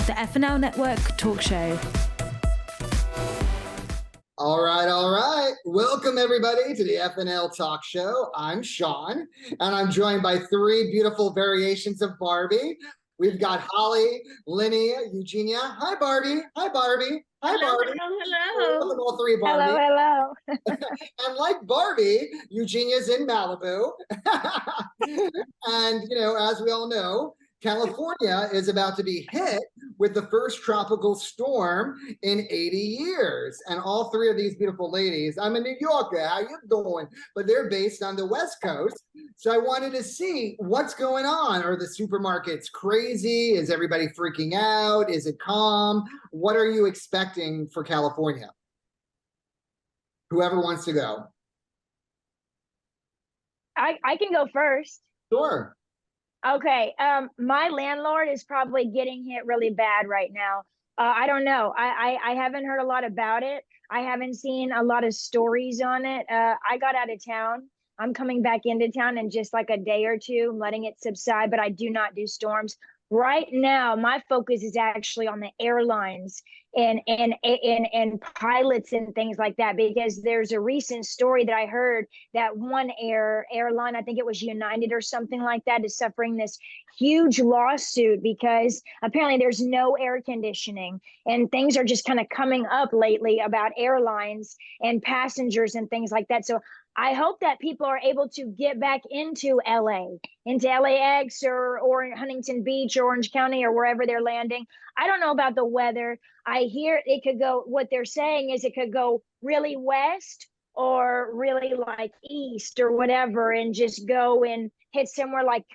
the FNL Network talk show. All right. Welcome, everybody, to the FNL Talk Show. I'm Sean, and I'm joined by three beautiful variations of Barbie. We've got Holly, Linni, Eugenia. Hi, Barbie. Hi, Barbie. Hi, Barbie. Hello. Welcome, all three Barbie. Hello. And like Barbie, Eugenia's in Malibu. And, as we all know, California is about to be hit with the first tropical storm in 80 years. And all three of these beautiful ladies, I'm a New Yorker, how you doing? But they're based on the West Coast. So I wanted to see what's going on. Are the supermarkets crazy? Is everybody freaking out? Is it calm? What are you expecting for California? Whoever wants to go. I can go first. Sure. Okay. My landlord is probably getting hit really bad right now. I don't know. I haven't heard a lot about it. I haven't seen a lot of stories on it. I got out of town. I'm coming back into town in just like a day or two, letting it subside, but I do not do storms. Right now, my focus is actually on the airlines and pilots and things like that, because there's a recent story that I heard that one airline, I think it was United or something like that, is suffering this huge lawsuit because apparently there's no air conditioning, and things are just kind of coming up lately about airlines and passengers and things like that. So I hope that people are able to get back into LA, into LAX or Huntington Beach or Orange County or wherever they're landing. I don't know about the weather. I hear it could go, what they're saying is it could go really west or really like east or whatever, and just go and hit somewhere like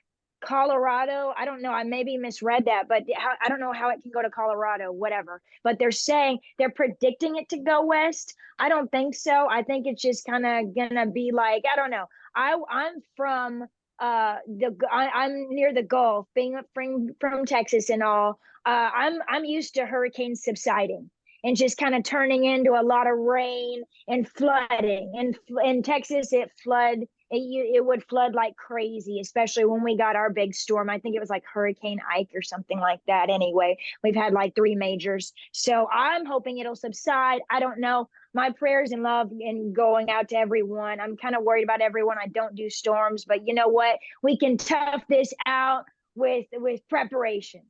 Colorado. I don't know. I maybe misread that, but I don't know how it can go to Colorado, whatever. But they're predicting it to go west. I don't think so. I think it's just kind of gonna be like, I don't know. I'm from I'm near the Gulf, being from Texas and all. I'm used to hurricanes subsiding and just kind of turning into a lot of rain and flooding. And in Texas, it would flood like crazy, especially when we got our big storm. I think it was like Hurricane Ike or something like that. Anyway, we've had like 3 majors. So I'm hoping it'll subside. I don't know. My prayers and love and going out to everyone. I'm kind of worried about everyone. I don't do storms, but you know what? We can tough this out with preparation.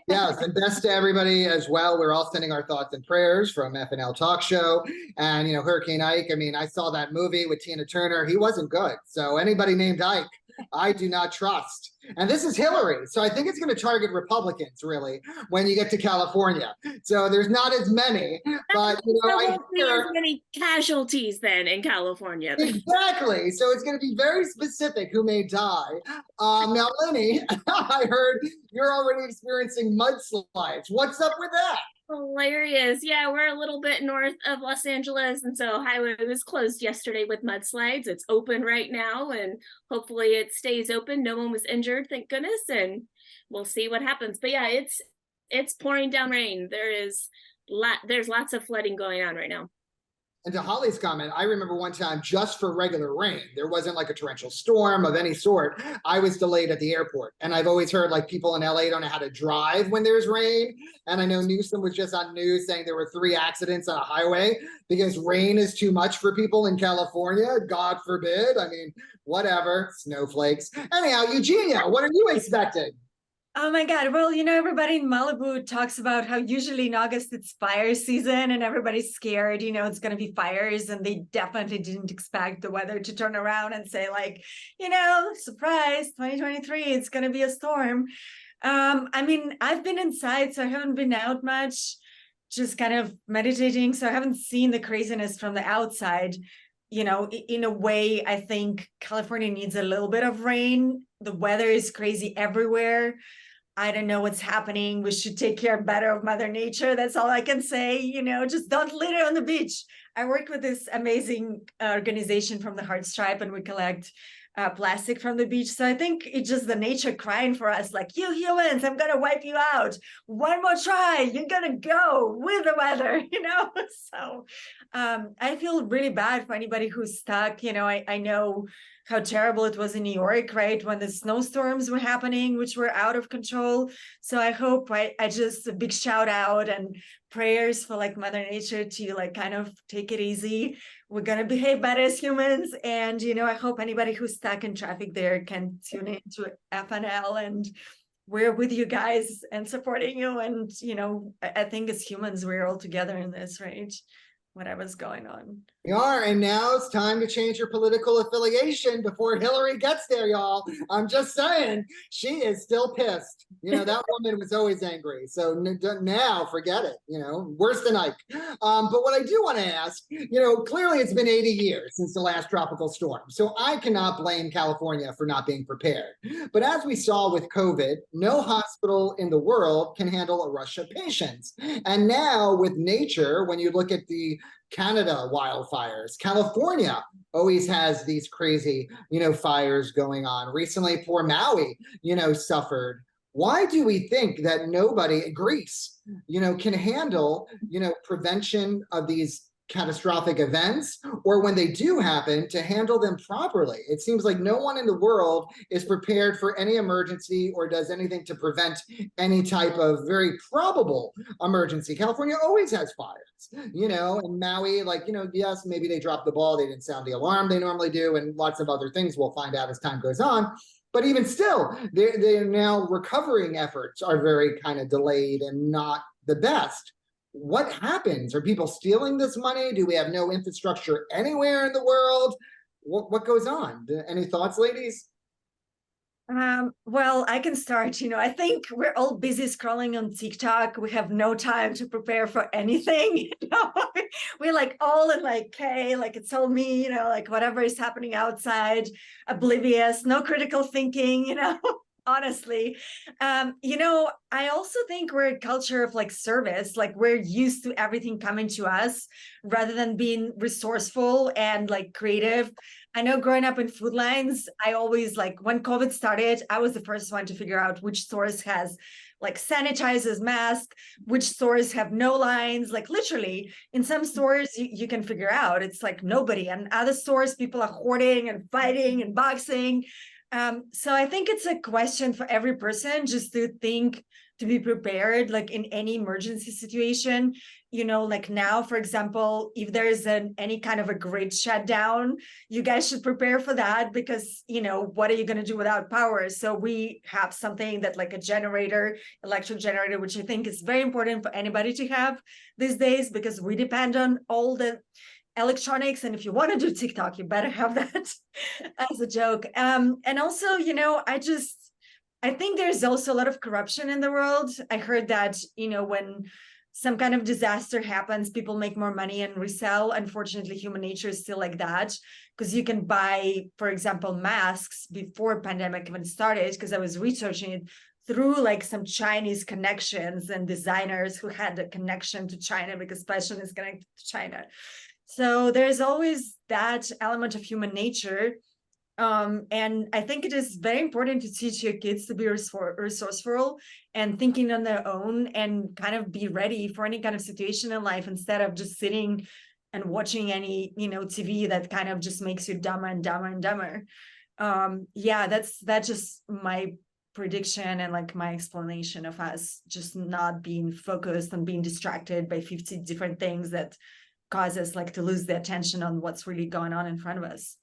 Yes, and best to everybody as well. We're all sending our thoughts and prayers from FNL Talk Show. And, Hurricane Ike, I saw that movie with Tina Turner. He wasn't good. So anybody named Ike, I do not trust. And this is Hilary. So I think it's going to target Republicans, really, when you get to California. So there's not as many. But, there won't be as many casualties then in California. Exactly. So it's going to be very specific who may die. Now, Linni, I heard you're already experiencing mudslides. What's up with that? Hilarious. Yeah, we're a little bit north of Los Angeles, and so highway was closed yesterday with mudslides. It's open right now, and hopefully it stays open. No one was injured, thank goodness, and we'll see what happens. But yeah, it's pouring down rain. There's lots of flooding going on right now. And to Holly's comment, I remember one time just for regular rain, there wasn't like a torrential storm of any sort. I was delayed at the airport. And I've always heard like people in LA don't know how to drive when there's rain. And I know Newsom was just on news saying there were 3 accidents on a highway because rain is too much for people in California. God forbid. Whatever, snowflakes. Anyhow, Eugenia, what are you expecting? Oh my God. Well, everybody in Malibu talks about how usually in August it's fire season and everybody's scared, it's going to be fires, and they definitely didn't expect the weather to turn around and say like, surprise, 2023, it's going to be a storm. I've been inside, so I haven't been out much, just kind of meditating. So I haven't seen the craziness from the outside. In a way, I think California needs a little bit of rain. The weather is crazy everywhere. I don't know what's happening. We should take care better of Mother Nature. That's all I can say. Just don't litter on the beach. I work with this amazing organization from the Heart Stripe, and we collect plastic from the beach. So I think it's just the nature crying for us, like, you humans, I'm going to wipe you out. One more try. You're going to go with the weather, So I feel really bad for anybody who's stuck. I know how terrible it was in New York, right? When the snowstorms were happening, which were out of control. So I hope, right, I just a big shout out and prayers for like Mother Nature to like kind of take it easy. We're going to behave better as humans. And, I hope anybody who's stuck in traffic there can tune into FNL, and we're with you guys and supporting you. And, I think as humans, we're all together in this, right? Whatever's going on. We are, and now it's time to change your political affiliation before Hilary gets there, y'all. I'm just saying, she is still pissed. That woman was always angry. So now forget it, worse than Ike. But what I do want to ask, clearly it's been 80 years since the last tropical storm. So I cannot blame California for not being prepared. But as we saw with COVID, no hospital in the world can handle a rush of patients. And now with nature, when you look at the Canada wildfires, California always has these crazy, fires going on. Recently, poor Maui, suffered. Why do we think that nobody, Greece, can handle, prevention of these catastrophic events, or when they do happen, to handle them properly? It seems like no one in the world is prepared for any emergency or does anything to prevent any type of very probable emergency. California always has fires, and Maui, yes, maybe they dropped the ball, they didn't sound the alarm they normally do, and lots of other things we'll find out as time goes on. But even still, they're now recovering efforts are very kind of delayed and not the best. What happens? Are people stealing this money? Do we have no infrastructure anywhere in the world? What goes on? Any thoughts, ladies? Well, I can start. I think we're all busy scrolling on TikTok. We have no time to prepare for anything. We're like all in it's all me, whatever is happening outside, oblivious, no critical thinking, honestly. I also think we're a culture of service, we're used to everything coming to us rather than being resourceful and creative. I know growing up in food lines, I always when COVID started, I was the first one to figure out which stores has sanitizers, masks, which stores have no lines. Literally in some stores you can figure out it's nobody, and other stores people are hoarding and fighting and boxing. So I think it's a question for every person just to think, to be prepared, in any emergency situation. Now, for example, if there's any kind of a grid shutdown, you guys should prepare for that, because, what are you going to do without power? So we have something that a generator, electric generator, which I think is very important for anybody to have these days, because we depend on all the electronics. And if you want to do TikTok, you better have that as a joke. And also, I think there's also a lot of corruption in the world. I heard that, when some kind of disaster happens, people make more money and resell. Unfortunately, human nature is still like that, because you can buy, for example, masks before pandemic even started, because I was researching it through some Chinese connections and designers who had a connection to China, because fashion is connected to China. So there's always that element of human nature. And I think it is very important to teach your kids to be resourceful and thinking on their own, and kind of be ready for any kind of situation in life, instead of just sitting and watching any, TV that kind of just makes you dumber and dumber and dumber. That's just my prediction and my explanation of us just not being focused and being distracted by 50 different things that cause us to lose the attention on what's really going on in front of us.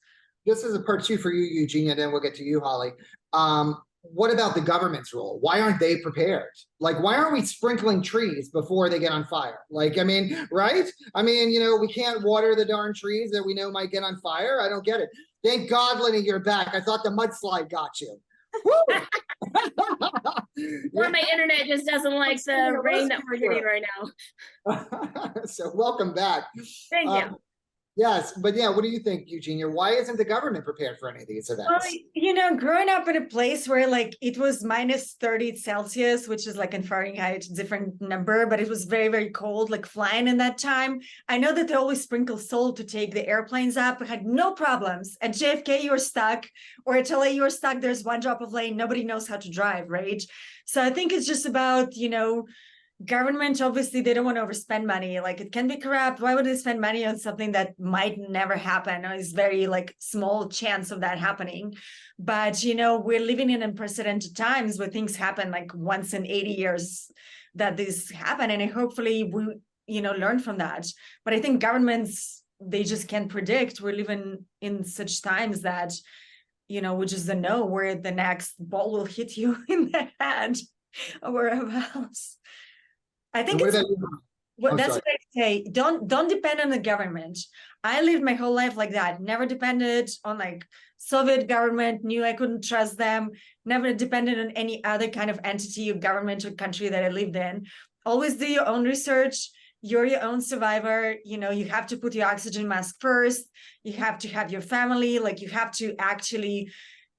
This is a part 2 for you, Eugenia, then we'll get to you, Holly. What about the government's role? Why aren't they prepared? Why aren't we sprinkling trees before they get on fire? Right? We can't water the darn trees that we know might get on fire. I don't get it. Thank God, Linni, you're back. I thought the mudslide got you. Or my internet just doesn't like the rain that we're getting right now. So welcome back. Thank you. Yes, but what do you think, Eugenia? Why isn't the government prepared for any of these events? Well, growing up in a place where it was minus 30 Celsius, which is in Fahrenheit, different number, but it was very, very cold, flying in that time. I know that they always sprinkle salt to take the airplanes up. I had no problems. At JFK, you're stuck, or at LA, you're stuck. There's one drop of rain. Nobody knows how to drive, right? So I think it's just about, government, obviously, they don't want to overspend money. Like, it can be corrupt. Why would they spend money on something that might never happen, or is very like small chance of that happening? But, we're living in unprecedented times where things happen like once in 80 years that this happen. And hopefully we, learn from that. But I think governments, they just can't predict. We're living in such times that, we just don't know where the next ball will hit you in the head or wherever else. I think What it's about you? that's sorry. what I say. Don't depend on the government. I lived my whole life like that. Never depended on like Soviet government, knew I couldn't trust them, never depended on any other kind of entity or government or country that I lived in. Always do your own research. You're your own survivor. You have to put your oxygen mask first. You have to have your family. Like, you have to actually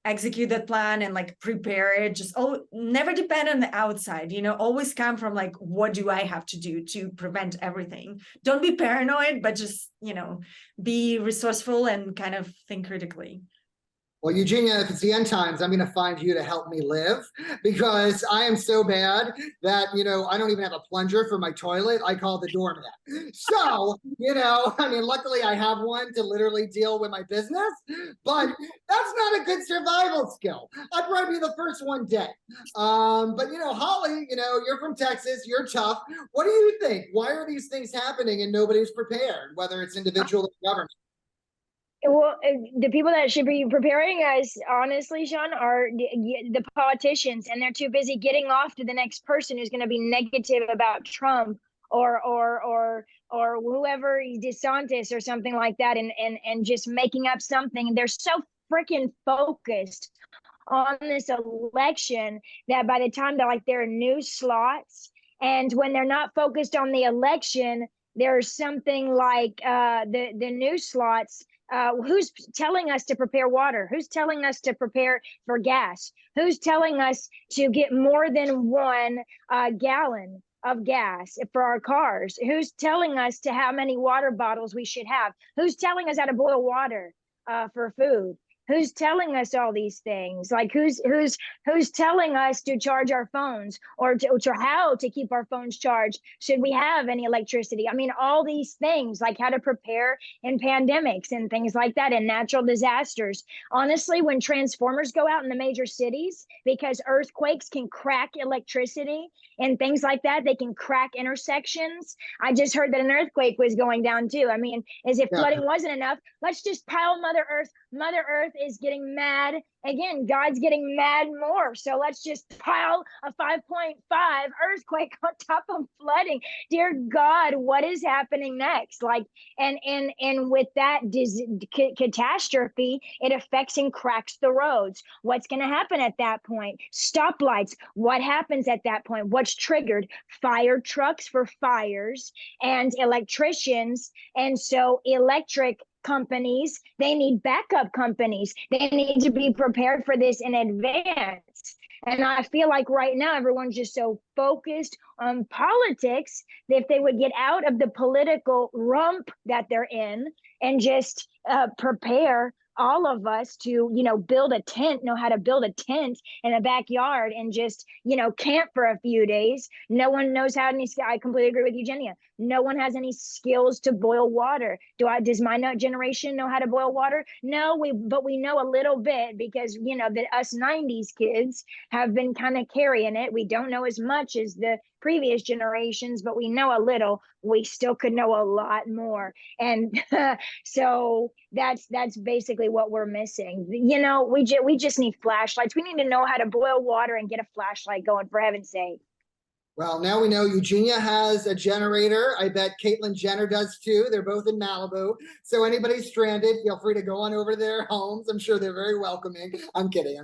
execute that plan and like prepare it. Just never depend on the outside, always come from like, what do I have to do to prevent everything? Don't be paranoid, but just, be resourceful and kind of think critically. Well, Eugenia, if it's the end times, I'm going to find you to help me live, because I am so bad that, I don't even have a plunger for my toilet. I call the doormat. So, luckily I have one to literally deal with my business, but that's not a good survival skill. I'd probably be the first one dead. But, Holly, you're from Texas, you're tough. What do you think? Why are these things happening and nobody's prepared, whether it's individual or government? Well, the people that should be preparing us, honestly, Sean, are the politicians, and they're too busy getting off to the next person who's going to be negative about Trump or whoever, DeSantis or something like that, and just making up something. They're so freaking focused on this election that by the time there are new slots, and when they're not focused on the election, there's something like the new slots. Who's telling us to prepare water? Who's telling us to prepare for gas? Who's telling us to get more than 1 gallon of gas for our cars? Who's telling us to how many water bottles we should have? Who's telling us how to boil water for food? Who's telling us all these things? Like, who's telling us to charge our phones, or to how to keep our phones charged? Should we have any electricity? I mean, all these things, like how to prepare in pandemics and things like that, and natural disasters. Honestly, when transformers go out in the major cities, because earthquakes can crack electricity and things like that, they can crack intersections. I just heard that an earthquake was going down too. I mean, as if flooding wasn't enough, let's just pile Mother Earth. Mother Earth is getting mad again. God's getting mad more. So let's just pile a 5.5 earthquake on top of flooding. Dear God, what is happening next? Like, and with that catastrophe, it affects and cracks the roads. What's going to happen at that point? Stoplights. What happens at that point? What's triggered? Fire trucks for fires and electricians. And so electric companies, they need backup companies. They need to be prepared for this in advance. And I feel like right now everyone's just so focused on politics that if they would get out of the political rump that they're in and just prepare all of us to, build a tent, know how to build a tent in a backyard and just, camp for a few days. No one knows how I completely agree with Eugenia. No one has any skills to boil water. Does my generation know how to boil water? No, but we know a little bit because, that us 90s kids have been kind of carrying it. We don't know as much as the previous generations, but we know a little. We still could know a lot more. And so that's basically what we're missing. We just need flashlights. We need to know how to boil water and get a flashlight going, for heaven's sake. Well, now we know Eugenia has a generator. I bet Caitlyn Jenner does too. They're both in Malibu. So anybody stranded, feel free to go on over to their homes. I'm sure they're very welcoming. I'm kidding.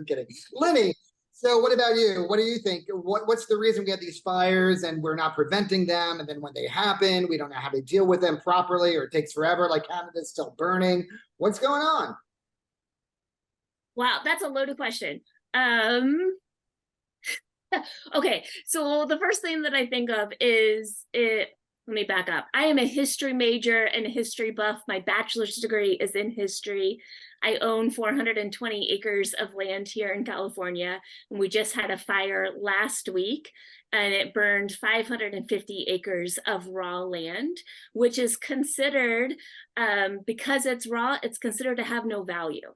Linni, so what about you? What do you think? What's the reason we have these fires and we're not preventing them? And then when they happen, we don't know how to deal with them properly, or it takes forever, like Canada's still burning. What's going on? Wow, that's a loaded question. Okay, so the first thing that I think of is let me back up. I am a history major and a history buff. My bachelor's degree is in history. I own 420 acres of land here in California, and we just had a fire last week. and it burned 550 acres of raw land, which is considered, because it's raw, it's considered to have no value.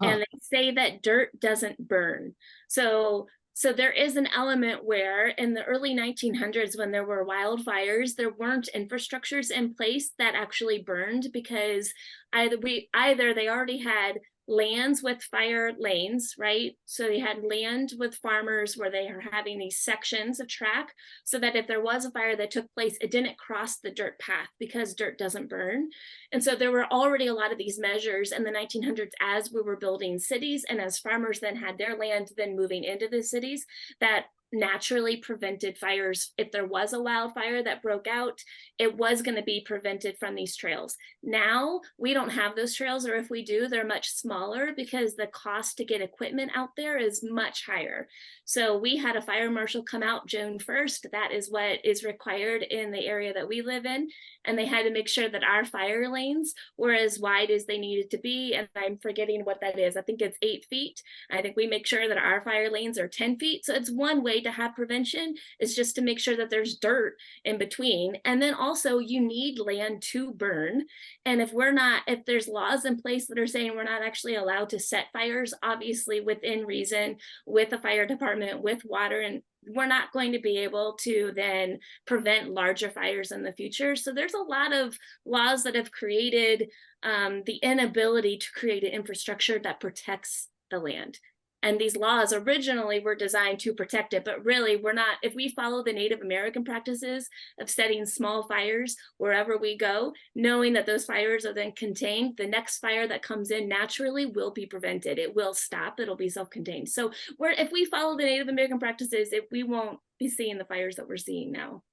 And they say that dirt doesn't burn. So there is an element where in the early 1900s, when there were wildfires, there weren't infrastructures in place that actually burned, because either they already had lands with fire lanes, right? So they had land with farmers where they are having these sections of track, so that if there was a fire that took place, it didn't cross the dirt path, because dirt doesn't burn. And so there were already a lot of these measures in the 1900s as we were building cities, and as farmers then had their land then moving into the cities, that naturally prevented fires. If there was a wildfire that broke out, it was going to be prevented from these trails. Now we don't have those trails, or if we do, they're much smaller, because the cost to get equipment out there is much higher. So we had a fire marshal come out June 1st. That is what is required in the area that we live in. And they had to make sure that our fire lanes were as wide as they needed to be. And I'm forgetting what that is. I think it's 8 feet. I think we make sure that our fire lanes are 10 feet. So it's one way to have prevention, is just to make sure that there's dirt in between. And then also you need land to burn. And if there's laws in place that are saying we're not actually allowed to set fires, obviously within reason, with the fire department, with water, and we're not going to be able to then prevent larger fires in the future. So there's a lot of laws that have created the inability to create an infrastructure that protects the land. And these laws originally were designed to protect it, but really we're not. If we follow the Native American practices of setting small fires wherever we go, knowing that those fires are then contained, the next fire that comes in naturally will be prevented. It will stop, it'll be self-contained. So if we follow the Native American practices, we won't be seeing the fires that we're seeing now.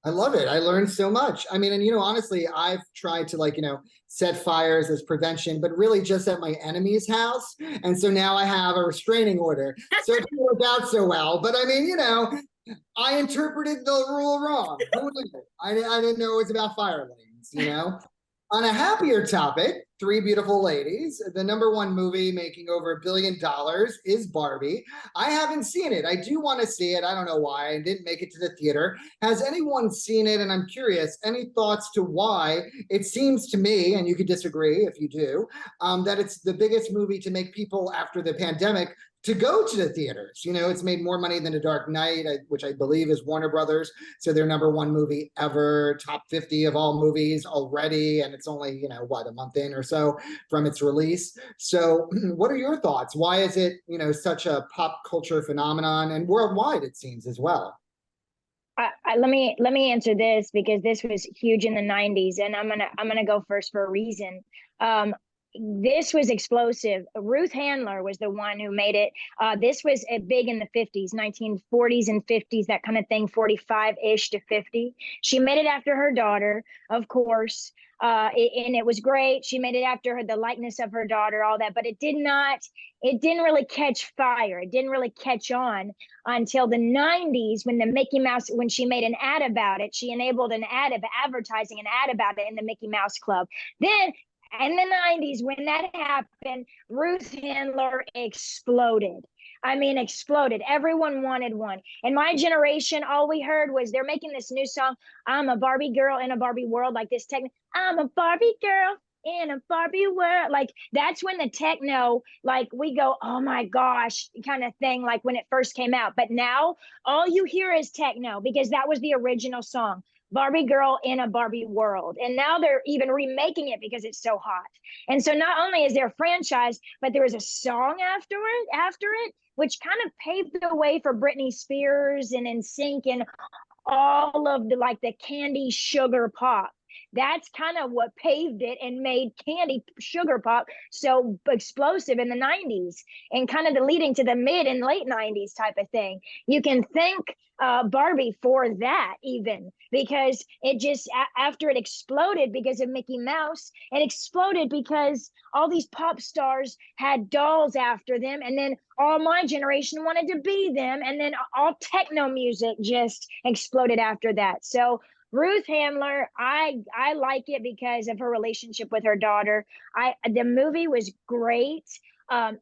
I love it. I learned so much. I mean, and honestly, I've tried to set fires as prevention, but really just at my enemy's house. And so now I have a restraining order. So it didn't work out so well. But I mean, I interpreted the rule wrong. Who knew? I didn't know it was about fire lanes, On a happier topic, Three Beautiful Ladies, the #1 movie making over $1 billion is Barbie. I haven't seen it. I do want to see it. I don't know why. I didn't make it to the theater. Has anyone seen it? And I'm curious, any thoughts to why it seems to me, and you could disagree if you do, that it's the biggest movie to make people after the pandemic to go to the theaters. It's made more money than The Dark Knight, which I believe is Warner Brothers. So their #1 movie ever, top 50 of all movies already. And it's only, a month in or so from its release. So what are your thoughts? Why is it, such a pop culture phenomenon, and worldwide it seems as well? Let me answer this, because this was huge in the 90s, and I'm gonna go first for a reason. This was explosive. Ruth Handler was the one who made it. This was big in the 50s, 1940s and 50s, that kind of thing, 45-ish to 50. She made it after her daughter, of course, and it was great. She made it after the likeness of her daughter, all that, but it didn't really catch fire. It didn't really catch on until the 90s, when the Mickey Mouse, when she made an ad about it, she enabled an ad of advertising, an ad about it in the Mickey Mouse Club. Then in the 90s, when that happened, Ruth Handler exploded. I mean, exploded. Everyone wanted one. In my generation, all we heard was they're making this new song, I'm a Barbie girl in a Barbie world, like this techno, I'm a Barbie girl in a Barbie world. Like, that's when the techno, like, we go, oh my gosh, kind of thing, like when it first came out. But now all you hear is techno, because that was the original song. Barbie girl in a Barbie world. And now they're even remaking it because it's so hot. And so not only is there a franchise, but there is a song after it, which kind of paved the way for Britney Spears and NSYNC and all of the candy sugar pop. That's kind of what paved it and made candy sugar pop so explosive in the 90s, and kind of the leading to the mid and late 90s type of thing. You can thank Barbie for that, even, because it just, after it exploded because of Mickey Mouse, it exploded because all these pop stars had dolls after them, and then all my generation wanted to be them, and then all techno music just exploded after that. So Ruth Handler, I like it because of her relationship with her daughter. The movie was great.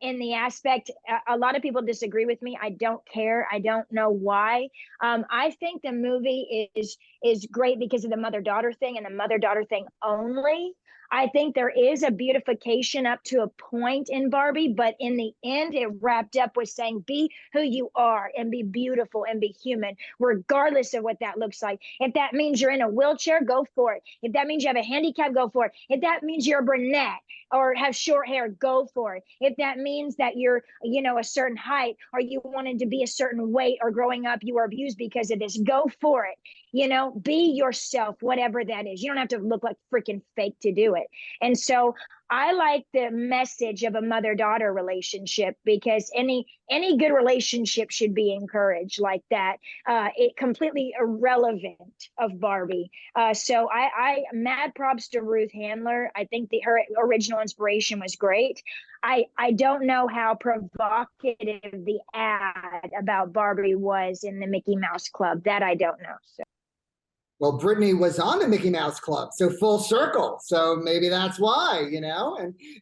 in the aspect, a lot of people disagree with me. I don't care. I don't know why. I think the movie is great because of the mother-daughter thing and the mother-daughter thing only. I think there is a beautification up to a point in Barbie, but in the end, it wrapped up with saying, be who you are and be beautiful and be human, regardless of what that looks like. If that means you're in a wheelchair, go for it. If that means you have a handicap, go for it. If that means you're a brunette or have short hair, go for it. If that means that you're, a certain height or you wanted to be a certain weight or growing up, you were abused because of this, go for it. Be yourself, whatever that is. You don't have to look like freaking fake to do it. And so I like the message of a mother-daughter relationship because any good relationship should be encouraged like that. It completely irrelevant of Barbie. So I mad props to Ruth Handler. I think her original inspiration was great. I don't know how provocative the ad about Barbie was in the Mickey Mouse Club. That I don't know. So. Well, Brittany was on the Mickey Mouse Club, so full circle. So maybe that's why,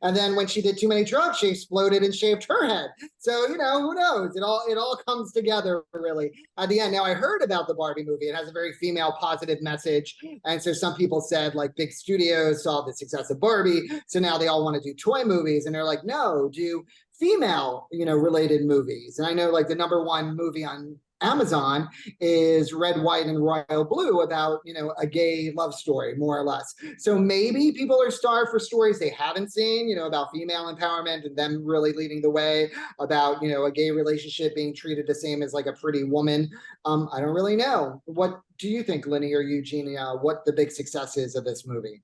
and then when she did too many drugs, she exploded and shaved her head. So, who knows? It all comes together really at the end. Now I heard about the Barbie movie. It has a very female positive message. And so some people said like big studios saw the success of Barbie. So now they all want to do toy movies and they're like, no, do female, related movies. And I know like the number one movie on Amazon is Red, White, and Royal Blue about, a gay love story, more or less. So maybe people are starved for stories they haven't seen, about female empowerment and them really leading the way, about, a gay relationship being treated the same as like a pretty woman. I don't really know. What do you think, Linni or Eugenia, what the big success is of this movie?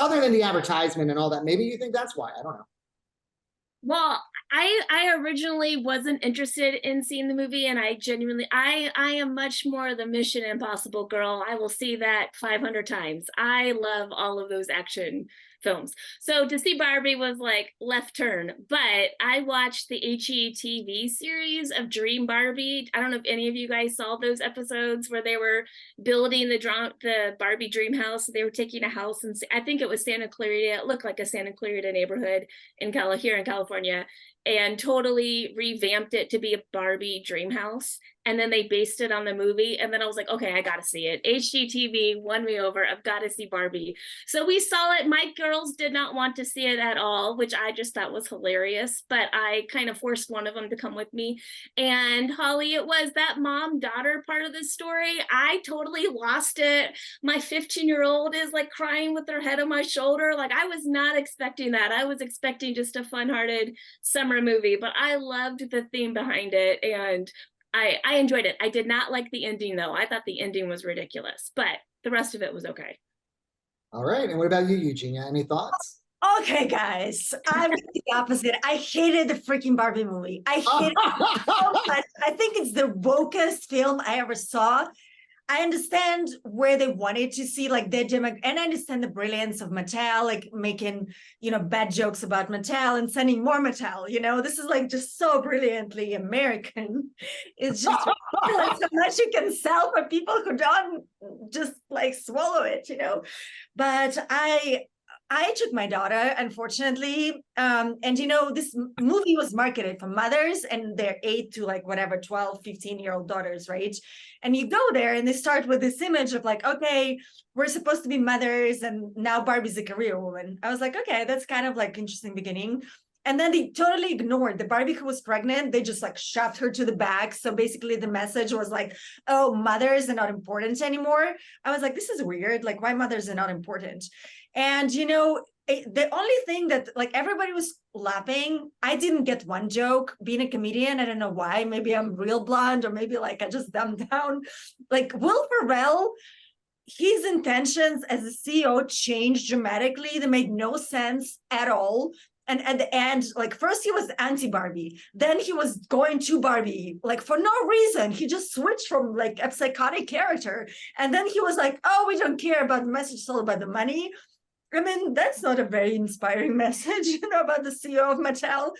Other than the advertisement and all that, maybe you think that's why, I don't know. Well, I originally wasn't interested in seeing the movie, and I genuinely, I am much more the Mission Impossible girl. I will see that 500 times. I love all of those action films. So to see Barbie was like left turn, but I watched the HGTV series of Dream Barbie. I don't know if any of you guys saw those episodes where they were building the Barbie dream house. They were taking a house, and I think it was Santa Clarita. It looked like a Santa Clarita neighborhood here in California, and totally revamped it to be a Barbie dream house. And then they based it on the movie. And then I was like, okay, I got to see it. HGTV won me over. I've got to see Barbie. So we saw it. My girls did not want to see it at all, which I just thought was hilarious. But I kind of forced one of them to come with me. And Holly, it was that mom-daughter part of the story. I totally lost it. My 15-year-old is like crying with her head on my shoulder. Like I was not expecting that. I was expecting just a fun-hearted summer movie. But I loved the theme behind it. And I enjoyed it. I did not like the ending, though. I thought the ending was ridiculous, but the rest of it was okay. All right. And what about you, Eugenia? Any thoughts? Okay, guys. I'm the opposite. I hated the freaking Barbie movie. I hated it so much. I think it's the wokest film I ever saw. I understand where they wanted to see like their demo, and I understand the brilliance of Mattel, like making, bad jokes about Mattel and sending more Mattel, this is like just so brilliantly American. It's just like so much you can sell for people who don't just like swallow it, but I took my daughter, unfortunately, and this movie was marketed for mothers and their 8 to like whatever 12, 15-year-old daughters, right? And you go there and they start with this image of like, okay, we're supposed to be mothers and now Barbie's a career woman. I was like, okay, that's kind of like interesting beginning. And then they totally ignored the Barbie who was pregnant. They just like shoved her to the back. So basically the message was like, oh, mothers are not important anymore. I was like, this is weird. Like why mothers are not important? And, the only thing that like everybody was laughing, I didn't get one joke. Being a comedian, I don't know why. Maybe I'm real blonde or maybe like I just dumbed down. Like Will Ferrell, his intentions as a CEO changed dramatically. They made no sense at all. And at the end, like first he was anti-Barbie, then he was going to Barbie, like for no reason. He just switched from like a psychotic character. And then he was like, oh, we don't care about the message, it's all about the money. I mean, that's not a very inspiring message, about the CEO of Mattel.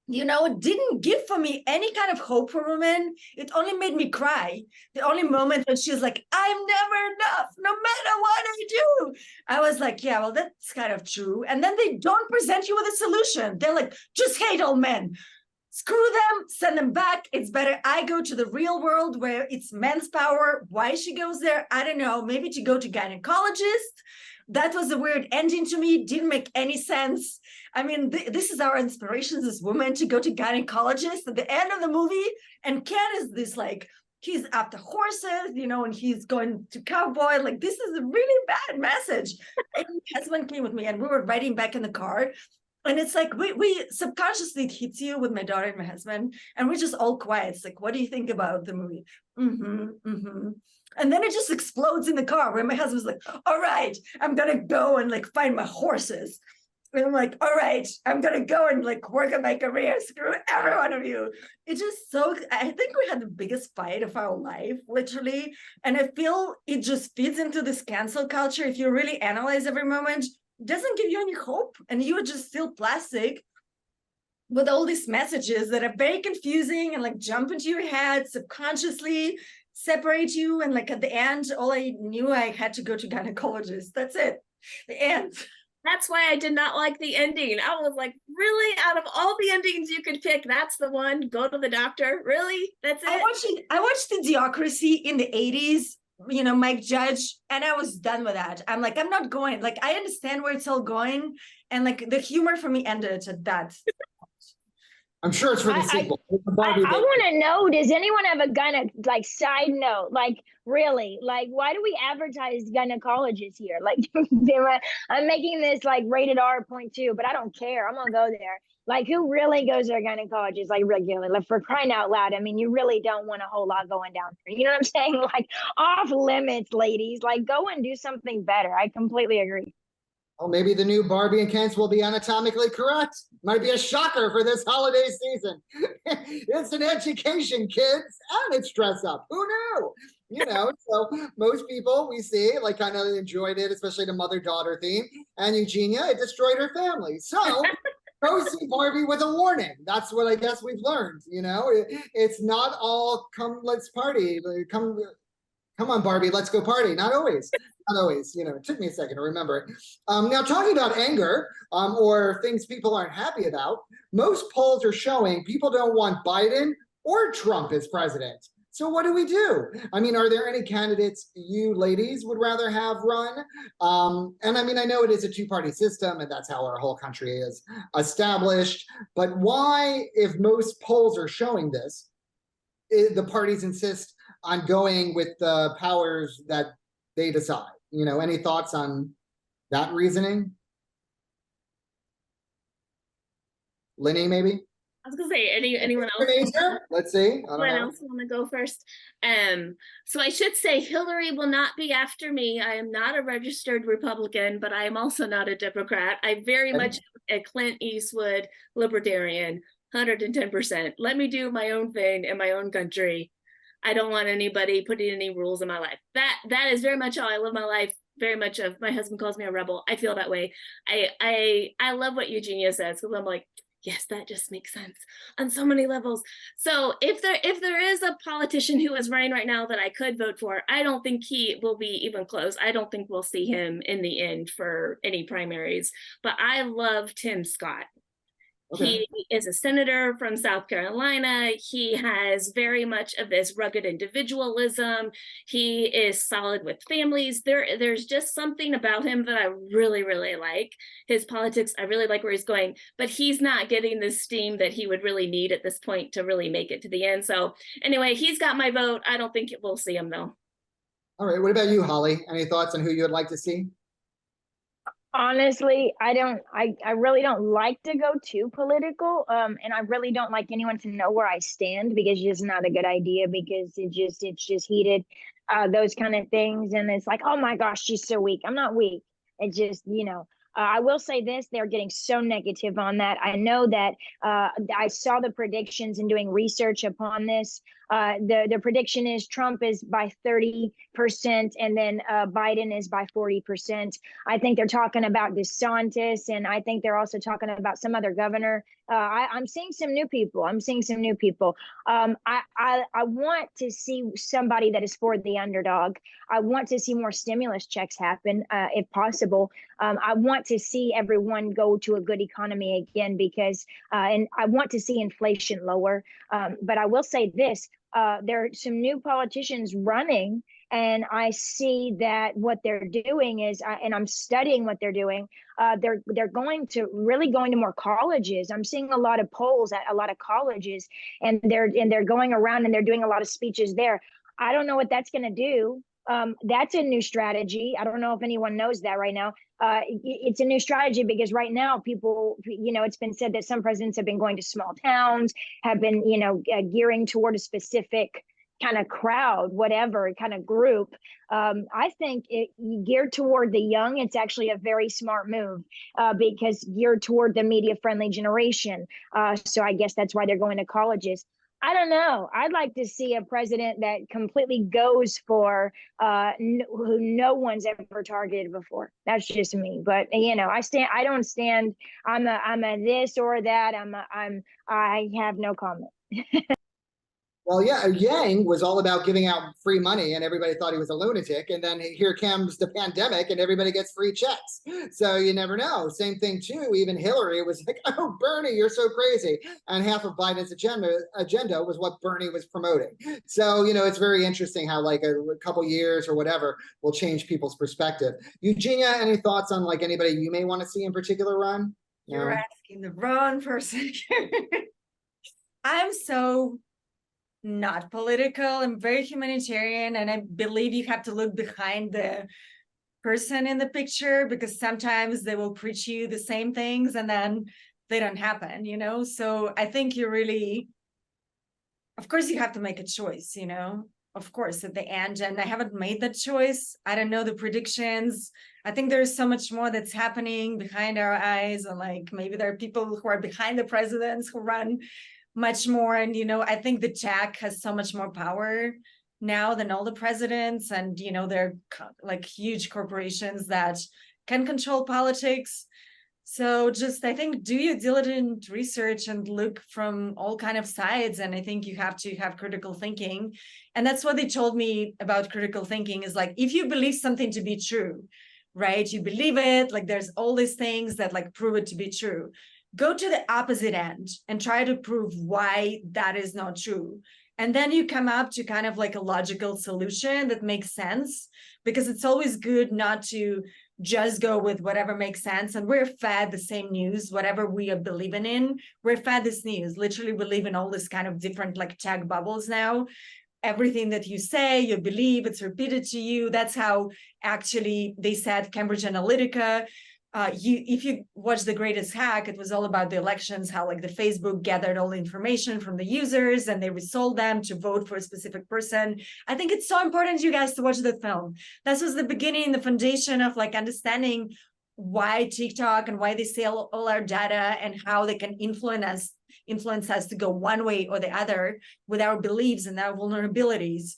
it didn't give for me any kind of hope for women. It only made me cry. The only moment when she was like, I'm never enough, no matter what I do. I was like, yeah, well, that's kind of true. And then they don't present you with a solution. They're like, just hate all men. Screw them, send them back. It's better I go to the real world where it's men's power. Why she goes there, I don't know. Maybe to go to gynecologist. That was a weird ending to me. Didn't make any sense. I mean, this is our inspirations as women to go to gynecologist at the end of the movie. And Ken is this like, he's after horses, and he's going to cowboy. Like, this is a really bad message. And my husband came with me and we were riding back in the car. And it's like, we subconsciously, it hits you with my daughter and my husband. And we're just all quiet. It's like, what do you think about the movie? And then it just explodes in the car where my husband's like, all right, I'm going to go and like find my horses. And I'm like, all right, I'm going to go and like work on my career. Screw every one of you. It's just I think we had the biggest fight of our life, literally. And I feel it just feeds into this cancel culture. If you really analyze every moment, it doesn't give you any hope. And you are just still plastic with all these messages that are very confusing and like jump into your head subconsciously, separate you. And like at the end, all I knew I had to go to gynecologist. That's it. The end. That's why I did not like the ending. I was like, really? Out of all the endings you could pick, that's the one? Go to the doctor? Really? That's it? I watched the Idiocracy in the 80s, Mike Judge, and I was done with that. I'm like, I'm not going. Like, I understand where it's all going. And like the humor for me ended at that. I'm sure it's for the sequel. I want to know, does anyone have a side note? Like, really? Like, why do we advertise gynecologists here? Like, I'm making this like rated R.2, but I don't care. I'm going to go there. Like, who really goes to a gynecologist like regularly? Like, for crying out loud. I mean, you really don't want a whole lot going down there. You know what I'm saying? Like, off limits, ladies. Like, go and do something better. I completely agree. Oh, maybe the new Barbie and Kens will be anatomically correct. Might be a shocker for this holiday season. It's an education, kids, and it's dress up. Who knew? So most people we see like kind of enjoyed it, especially the mother-daughter theme. And Eugenia, it destroyed her family. So go see Barbie with a warning. That's what I guess we've learned. It's not all come, let's party. Come on, Barbie, let's go party. Not always. Not always. It took me a second to remember. Now, talking about anger or things people aren't happy about, most polls are showing people don't want Biden or Trump as president. So what do we do? I mean, are there any candidates you ladies would rather have run? And I mean, I know it is a two-party system and that's how our whole country is established. But why, if most polls are showing this, the parties insist on going with the powers that they decide? Any thoughts on that reasoning? Linni, maybe? I was gonna say anyone else. Let's see. Anyone else want to go first? So I should say Hilary will not be after me. I am not a registered Republican, but I am also not a Democrat. I very much am a Clint Eastwood libertarian, 110%. Let me do my own thing in my own country. I don't want anybody putting any rules in my life. That is very much how I live my life. Very much of my husband calls me a rebel. I feel that way. I love what Eugenia says because I'm like, yes, that just makes sense on so many levels. So if there is a politician who is running right now that I could vote for, I don't think he will be even close. I don't think we'll see him in the end for any primaries. But I love Tim Scott. Okay. He is a senator from South Carolina. He has very much of this rugged individualism. He is solid with families. There's just something about him that I really, really like. His politics, I really like where he's going, but he's not getting the steam that he would really need at this point to really make it to the end. So anyway, he's got my vote. I don't think we'll see him though. All right, what about you, Holly? Any thoughts on who you would like to see? Honestly, I really don't like to go too political. And I really don't like anyone to know where I stand because it's just not a good idea because it's just heated, those kind of things. And it's like, oh my gosh, she's so weak. I'm not weak. It just, I will say this, they're getting so negative on that. I know that I saw the predictions and doing research upon this. The prediction is Trump is by 30%, and then Biden is by 40%. I think they're talking about DeSantis, and I think they're also talking about some other governor. I'm seeing some new people. I want to see somebody that is for the underdog. I want to see more stimulus checks happen, if possible. I want to see everyone go to a good economy again, because, and I want to see inflation lower. But I will say this, there are some new politicians running, and I see that what they're doing is, and I'm studying what they're doing. They're going to more colleges. I'm seeing a lot of polls at a lot of colleges, and they're going around and they're doing a lot of speeches there. I don't know what that's going to do. That's a new strategy. I don't know if anyone knows that right now. It's a new strategy because right now people, it's been said that some presidents have been going to small towns, have been, gearing toward a specific kind of crowd, whatever kind of group. I think geared toward the young, it's actually a very smart move, because geared toward the media friendly generation. So I guess that's why they're going to colleges. I don't know. I'd like to see a president that completely goes for who no one's ever targeted before. That's just me. But I don't stand. I'm a this or that. I have no comment. Well, yeah, Yang was all about giving out free money and everybody thought he was a lunatic. And then here comes the pandemic and everybody gets free checks. So you never know. Same thing, too. Even Hilary was like, oh, Bernie, you're so crazy. And half of Biden's agenda was what Bernie was promoting. So, it's very interesting how like a couple years or whatever will change people's perspective. Eugenia, any thoughts on like anybody you may want to see in particular run? You're asking the wrong person. I'm so not political. I'm very humanitarian, and I believe you have to look behind the person in the picture, because sometimes they will preach you the same things and then they don't happen, So I think you really, of course, you have to make a choice, of course, at the end. And I haven't made that choice. I don't know the predictions. I think there's so much more that's happening behind our eyes, and like maybe there are people who are behind the presidents who run much more. And, I think the tech has so much more power now than all the presidents. And, they're like huge corporations that can control politics. So just, I think, do your diligent research and look from all kind of sides. And I think you have to have critical thinking. And that's what they told me about critical thinking is like, if you believe something to be true, right? You believe it, like there's all these things that like prove it to be true. Go to the opposite end and try to prove why that is not true. And then you come up to kind of like a logical solution that makes sense, because it's always good not to just go with whatever makes sense. And we're fed the same news, whatever we are believing in, we're fed this news. Literally, we live in all this kind of different like tech bubbles now. Everything that you say, you believe, it's repeated to you. That's how actually they said Cambridge Analytica. If you watch The Greatest Hack, it was all about the elections, how like the Facebook gathered all the information from the users and they resold them to vote for a specific person. I think it's so important, you guys, to watch the film. This was the beginning, the foundation of like understanding why TikTok and why they sell all our data and how they can influence us to go one way or the other with our beliefs and our vulnerabilities.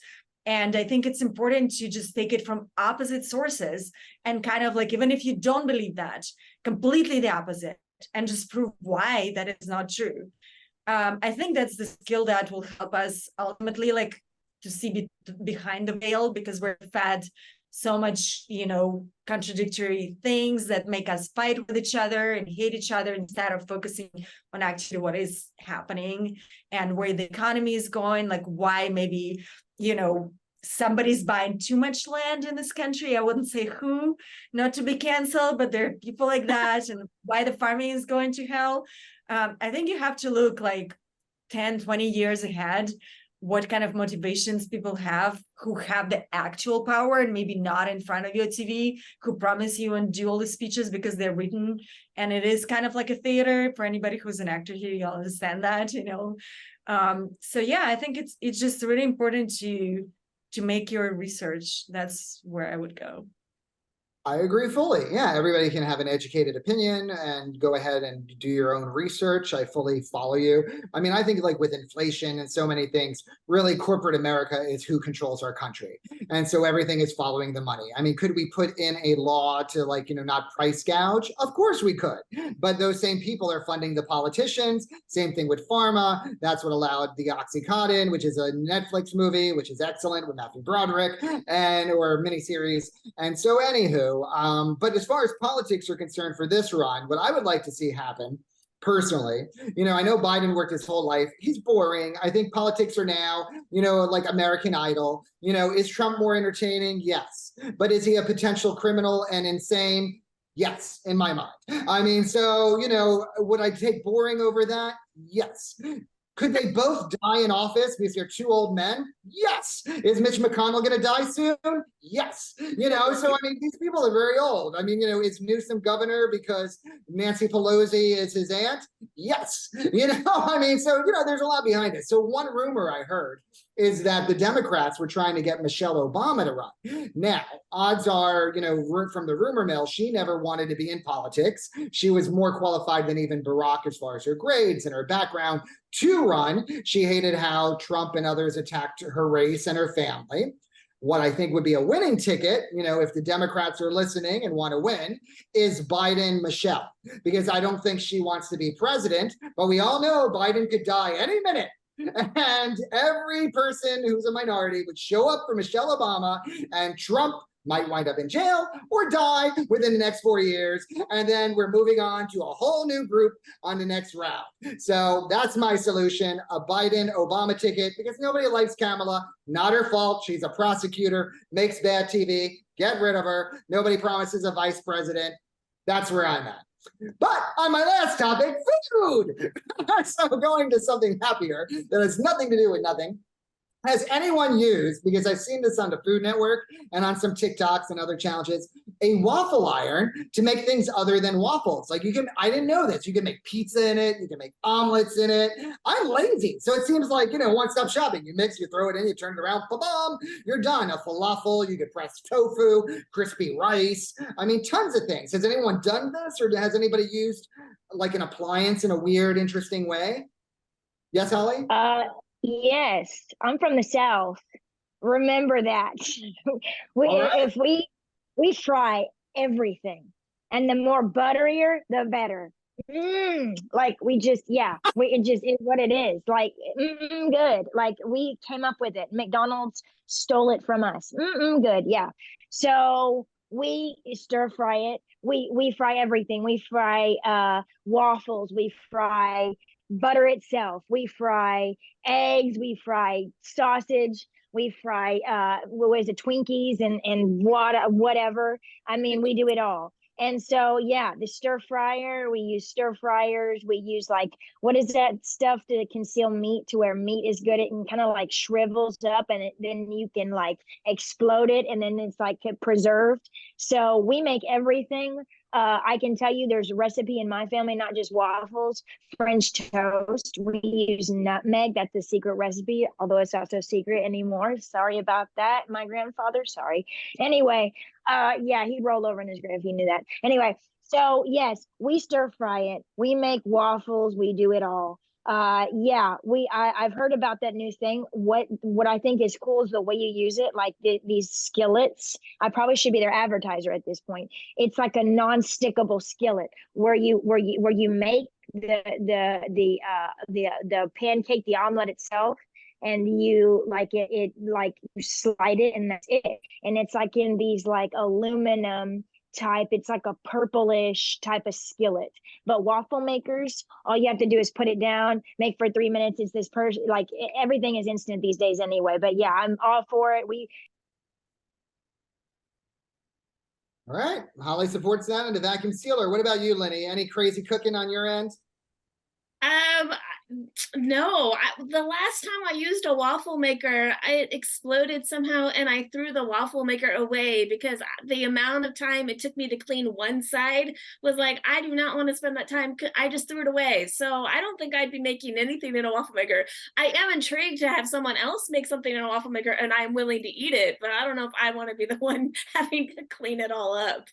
And I think it's important to just take it from opposite sources and kind of like, even if you don't believe that, completely the opposite, and just prove why that is not true. I think that's the skill that will help us ultimately like to see behind the veil, because we're fed so much, contradictory things that make us fight with each other and hate each other, instead of focusing on actually what is happening and where the economy is going, like why maybe, somebody's buying too much land in this country. I wouldn't say who, not to be canceled, but there are people like that, and why the farming is going to hell. I think you have to look like 10, 20 years ahead, what kind of motivations people have who have the actual power and maybe not in front of your TV, who promise you and do all the speeches because they're written. And it is kind of like a theater. For anybody who's an actor here, you'll understand that, So yeah, I think it's just really important to make your research. That's where I would go. I agree fully. Yeah, everybody can have an educated opinion and go ahead and do your own research. I fully follow you. I mean, I think like with inflation and so many things, really corporate America is who controls our country. And so everything is following the money. I mean, could we put in a law to like, not price gouge? Of course we could. But those same people are funding the politicians. Same thing with pharma. That's what allowed the Oxycontin, which is a Netflix movie, which is excellent with Matthew Broderick and or miniseries. And so anywho, but as far as politics are concerned for this run, what I would like to see happen personally, I know Biden worked his whole life. He's boring. I think politics are now, like American Idol. Is Trump more entertaining? Yes. But is he a potential criminal and insane? Yes, in my mind. I mean, so, would I take boring over that? Yes. Could they both die in office because they're two old men? Yes. Is Mitch McConnell going to die soon? Yes. So I mean, these people are very old. I mean, is Newsom governor because Nancy Pelosi is his aunt? Yes. I mean, so, there's a lot behind it. So one rumor I heard is that the Democrats were trying to get Michelle Obama to run. Now, odds are, from the rumor mill, she never wanted to be in politics. She was more qualified than even Barack as far as her grades and her background to run. She hated how Trump and others attacked her race and her family. What I think would be a winning ticket, if the Democrats are listening and want to win, is Biden Michelle, because I don't think she wants to be president, but we all know Biden could die any minute. And every person who's a minority would show up for Michelle Obama, and Trump might wind up in jail or die within the next 4 years. And then we're moving on to a whole new group on the next round. So that's my solution, a Biden-Obama ticket, because nobody likes Kamala. Not her fault. She's a prosecutor, makes bad TV. Get rid of her. Nobody promises a vice president. That's where I'm at. But on my last topic, food. So going to something happier that has nothing to do with nothing. Has anyone used, because I've seen this on the Food Network and on some TikToks and other challenges, a waffle iron to make things other than waffles? Like I didn't know this. You can make pizza in it. You can make omelets in it. I'm lazy. So it seems like, one-stop shopping. You mix, you throw it in, you turn it around, ba-bam, you're done. A falafel, you could press tofu, crispy rice. I mean, tons of things. Has anyone done this, or has anybody used like an appliance in a weird, interesting way? Yes, Holly? Yes, I'm from the South. Remember that. If we fry everything, and the more butterier, the better. Like it just is what it is. Like good. Like we came up with it. McDonald's stole it from us. Good. Yeah. So we stir fry it. We fry everything. We fry waffles. We fry butter itself. We fry eggs. We fry sausage. We fry Twinkies and whatever. I mean, we do it all. And so, yeah, the stir fryer, we use stir fryers. We use what is that stuff to conceal meat, to where meat is good and kind of shrivels up, and then you can explode it, and then it's preserved. So we make everything. I can tell you there's a recipe in my family, not just waffles, French toast. We use nutmeg. That's the secret recipe, although it's not so secret anymore. Sorry about that. My grandfather, sorry. Anyway, he'd roll over in his grave if he knew that. Anyway, so yes, we stir fry it. We make waffles. We do it all. I've heard about that new thing. What I think is cool is the way you use it, these skillets. I probably should be their advertiser at this point. It's like a non-stickable skillet where you make the pancake, the omelet itself, and you you slide it, and that's it. And it's in these aluminum type, it's like a purplish type of skillet. But waffle makers, all you have to do is put it down, make for 3 minutes. It's this everything is instant these days anyway. But yeah, I'm all for it. All right, Holly supports that, and the vacuum sealer. What about you, Linni? Any crazy cooking on your end? No, the last time I used a waffle maker, it exploded somehow, and I threw the waffle maker away because the amount of time it took me to clean one side was I do not want to spend that time. I just threw it away. So I don't think I'd be making anything in a waffle maker. I am intrigued to have someone else make something in a waffle maker, and I'm willing to eat it, but I don't know if I want to be the one having to clean it all up.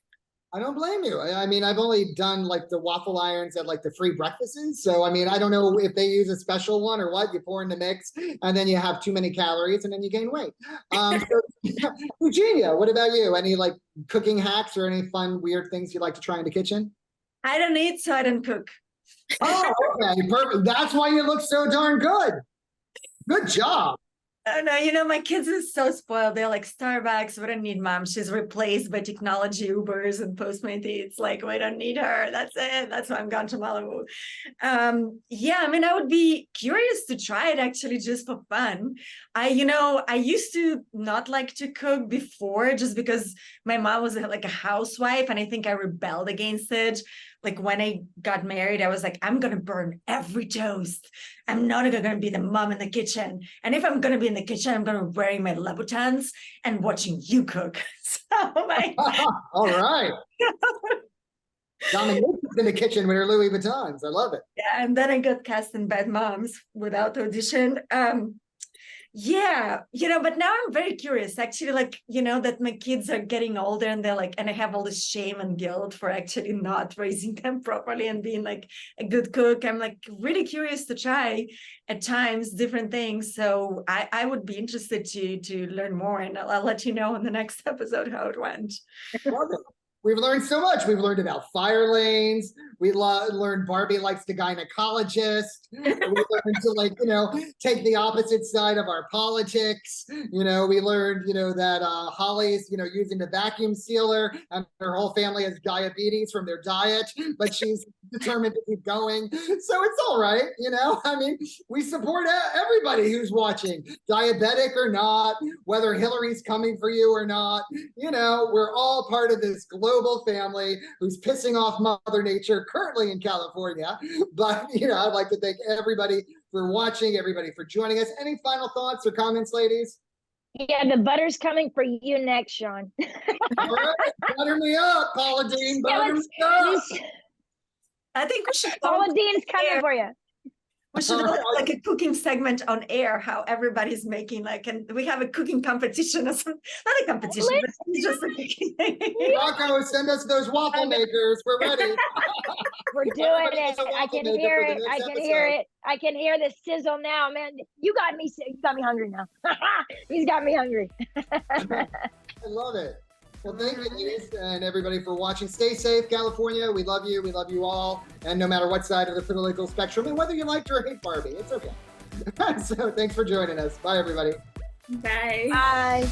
I don't blame you. I mean, I've only done like the waffle irons at like the free breakfasts. So, I mean, I don't know if they use a special one or what. You pour in the mix and then you have too many calories and then you gain weight. So, Eugenia, what about you? Any like cooking hacks or any fun, weird things you like to try in the kitchen? I don't eat, so I don't cook. Oh, okay, perfect. That's why you look so darn good. Good job. No, my kids are so spoiled. They're like, Starbucks, we don't need mom. She's replaced by technology, Ubers and Postmates. It's like, we don't need her. That's it. That's why I'm gone to Malibu. Yeah, I mean, I would be curious to try it actually just for fun. I used to not like to cook before just because my mom was like a housewife and I think I rebelled against it. Like when I got married, I was like, I'm going to burn every toast. I'm not going to be the mom in the kitchen. And if I'm going to be in the kitchen, I'm going to be wearing my Louboutins and watching you cook. So all right. Dominatrix in the kitchen with her Louis Vuittons. I love it. Yeah, and then I got cast in Bad Moms without audition. Yeah, but now I'm very curious, actually, like, that my kids are getting older and they're like, and I have all this shame and guilt for actually not raising them properly and being like a good cook. I'm like really curious to try at times different things. So I would be interested to learn more, and I'll let you know in the next episode how it went. Love it. We've learned so much. We've learned about fire lanes. We learned Barbie likes the gynecologist. We learned to take the opposite side of our politics. We learned, that Holly's, using the vacuum sealer and her whole family has diabetes from their diet, but she's determined to keep going. So it's all right. I mean, we support everybody who's watching, diabetic or not, whether Hillary's coming for you or not. We're all part of this global family who's pissing off Mother Nature currently in California. But, I'd like to thank everybody for watching, everybody for joining us. Any final thoughts or comments, ladies? Yeah, the butter's coming for you next, Sean. All right, butter me up, Paula Dean, butter me up. I think we should. Paula Dean's coming for you. We should have like a cooking segment on air, how everybody's making and we have a cooking competition or something. Not a competition, but it's just a cooking. Rocco, send us those waffle makers. We're ready. We're doing it. I can hear it. I can hear it. I can hear the sizzle now, man. You got me hungry now. He's got me hungry. I love it. Well, thank you, ladies, and everybody for watching. Stay safe, California. We love you. We love you all. And no matter what side of the political spectrum, and whether you liked or hate Barbie, it's okay. So thanks for joining us. Bye, everybody. Bye. Bye.